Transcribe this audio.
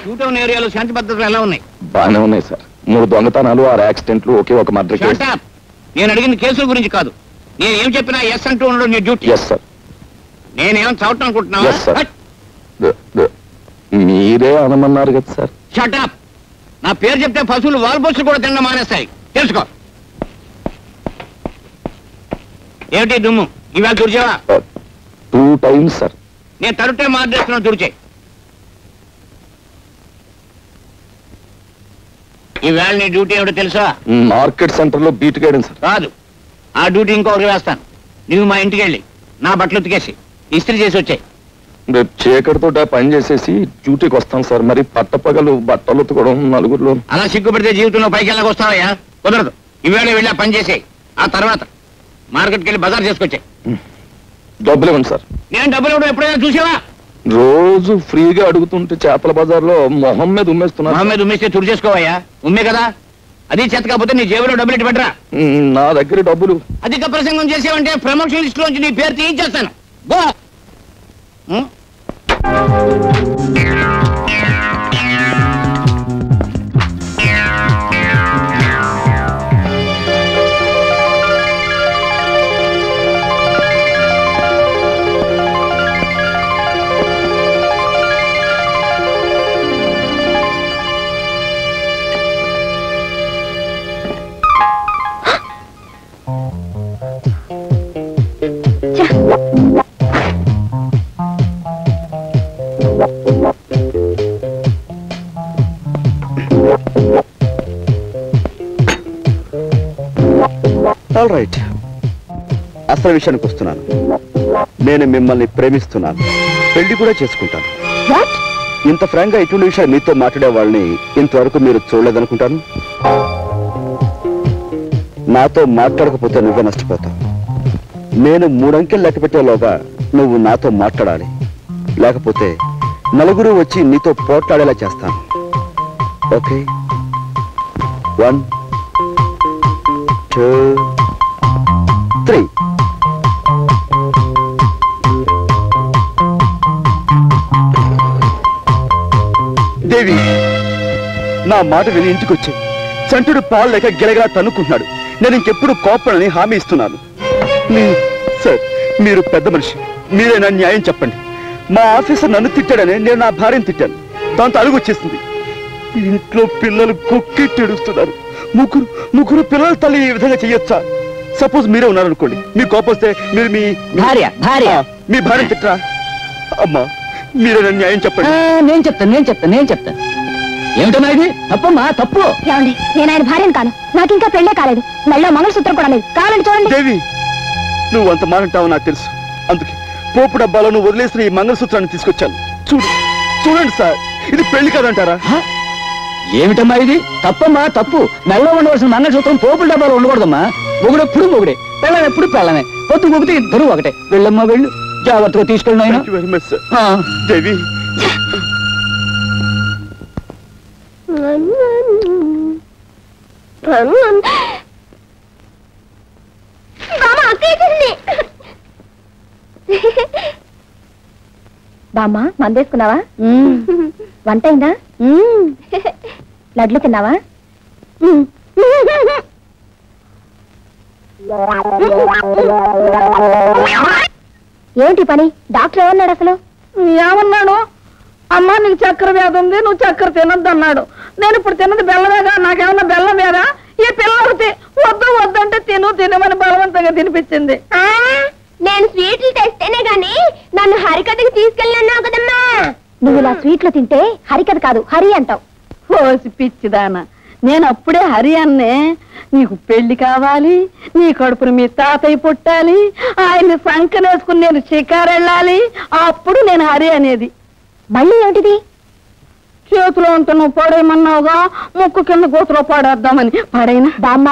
Shoot అవున ఏరియాలో శాంతి భద్రతలు ఎలా ఉన్నాయి? బాగానే ఉన్నాయి సార్. 3 దొంగతనాలు, 6 యాక్సిడెంట్లు, ఒకే ఒక మర్డర్ కేసు. నేను అడిగిన కేసుల గురించి కాదు. నేను ఏం చెప్పినా ఎస్ అంటూ ఉండడం నీ డ్యూటీ. Yes sir. నేనేం చదవటం అనుకుంటున్నావా? మీరే అనమన్నారు కదా సార్. షటప్. నా పేరు చెప్తే పశువులు వాల్పోసులు కూడా తినడం మానేస్తాయి, తెలుసుకో. ఏమిటి దుమ్ము? ఇవాళ తుడిచావా? 2 times సార్. నేను తరుటే మార్చేస్తున్నాను, తుడిచే. ఈవేళ నీ డ్యూటీ ఏమిటో తెలుసా? మార్కెట్ సెంటర్ లో బీట్ గైడెన్ సార్. కాదు, ఆ డ్యూటీ ఇంకొకరికి వేస్తాను. నువ్వు మా ఇంటికి వెళ్ళి నా బట్టలు ఉతికేసి ఇస్త్రీ చేసి వచ్చాయి. రేపు చీకటితో పని చేసేసి డ్యూటీకి వస్తాం సార్. మరి పట్టపగలు బట్టలు ఉతకడం నలుగురిలో. అలా సిగ్గుపడితే జీవితంలో పైకి వెళ్ళక వస్తావయ్యా? కుదరదు. ఈవేళ వెళ్ళి ఆ పని చేసేయి. ఆ తర్వాత మార్కెట్కి వెళ్ళి బజార్ చేసుకొచ్చాయి. డబ్బులు ఇవ్వండి సార్. నేను డబ్బులు ఇవ్వడం ఎప్పుడైనా చూసావా? రోజు ఫ్రీగా అడుగుతుంటే చేపల బజార్లో మొహం మీద ఉమ్మేస్తున్నా. మొహం మీద ఉమ్మేస్తే తుడి చేసుకోవయ్యా. ఉమ్మే కదా. అది చేత కాకపోతే నీ జేబులో డబ్బులు ఇటు పెట్టరా. నా దగ్గర డబ్బులు. అధిక ప్రసంగం చేసావంటే ప్రమోషన్ లిస్ట్ లోంచి నీ పేరు తీయించేస్తాను. గో. ఆల్ రైట్, అసలు విషయానికి వస్తున్నాను. నేను మిమ్మల్ని ప్రేమిస్తున్నాను, పెళ్లి కూడా చేసుకుంటాను. ఇంత ఫ్రాంక్ గా ఇటువంటి విషయాలు మీతో మాట్లాడే వాళ్ళని ఇంతవరకు మీరు చూడలేదనుకుంటాను. నాతో మాట్లాడకపోతే నువ్వే నష్టపోతావు. నేను 3 అంకెలు లెక్క పెట్టేలోగా నువ్వు నాతో మాట్లాడాలి, లేకపోతే నలుగురు వచ్చి నీతో పోట్లాడేలా చేస్తాను. ఓకే? 1 2 3. దేవి, నా మాట విని ఇంటికి వచ్చి చంటుడు పాలు లేక గిలగిలా తన్నుకుంటున్నాడు. నేను ఇంకెప్పుడు కోపడని హామీ ఇస్తున్నాను. సార్, మీరు పెద్ద మనిషి, మీరే నా న్యాయం చెప్పండి. మా ఆఫీసర్ నన్ను తిట్టాడని నేను నా భార్యను తిట్టాను. దాంతో అలుగు వచ్చేసింది. ఇంట్లో పిల్లలు కొక్కెట్టి ఏడుస్తున్నారు. ముగ్గురు పిల్లల తల్లి ఈ విధంగా చెయ్యొచ్చా? సపోజ్ మీరే ఉన్నారనుకోండి, మీ కోపం వస్తే మీరు మీ భార్యను తిట్టరా? అమ్మా, మీరే నా న్యాయం చెప్పండి. నేను చెప్తాను. ఏమిటన్నా ఇది? తప్పమ్మా, తప్పు. ఏమండి, నేను ఆయన భార్యను కాను. నాకు ఇంకా పెళ్ళే కాలేదు. మెళ్ళో మంగళసూత్రం కూడా లేదు. కావాలండి చూడండి. దేవి, నువ్వు అంత మానంటావు నాకు తెలుసు. అందుకే పోపు డబ్బాలో నువ్వు వదిలేసిన ఈ మంగళసూత్రాన్ని తీసుకొచ్చాను. చూడండి సార్, ఇది పెళ్లి కాదంటారా? ఏమిటమ్మా ఇది? తప్పమ్మా, తప్పు. మెళ్ళో ఉండవలసిన మంగళసూత్రం పోపుల డబ్బాలో ఉండకూడదమ్మా. మొగుడెప్పుడు మొగుడే, పెళ్ళం ఎప్పుడు పెళ్ళమే. పొద్దు మొగితే ఇద్దరు ఒకటే. వెళ్ళమ్మా, వెళ్ళు. జాగ్రత్తగా తీసుకెళ్ళిన. దేవి, బామ్మ, మందేసుకున్నావా? వంట అయిందా? లడ్లు తిన్నావా? ఏంటి పని? డాక్టర్ ఏమన్నాడు అసలు? ఏమన్నాడు? అమ్మా, నీకు చక్కెర వ్యాధి ఉంది, నువ్వు చక్కెర తినద్దు అన్నాడు. నేను ఇప్పుడు తిన్నది బెల్లమేగా, నాకేమన్నా బెల్లం వేదా? ఈ పిల్లలకి వద్దంటే తినమని బలవంతంగా తినిపించింది. నేను స్వీట్లు తెస్తేనే గాని నన్ను హరికథకి తీసుకెళ్ళన్నావు కదమ్మా. నువ్వు ఇలా స్వీట్లు తింటే హరికథ కాదు, హరి అంటావు. ఓసి పిచ్చిదానా, నేను అప్పుడే హరి అన్నే. నీకు పెళ్లి కావాలి, నీ కడుపును మీ తాతయ్య పుట్టాలి, ఆయన్ని సంకనేసుకుని నేను షికారు వెళ్ళాలి, అప్పుడు నేను హరి అనేది. మళ్ళీ ఏమిటిది? చేతిలో ఉంటే నువ్వు పడేయమన్నావుగా, ముక్కు కింద గోతులో పడేద్దామని. పడైనా బామ్మ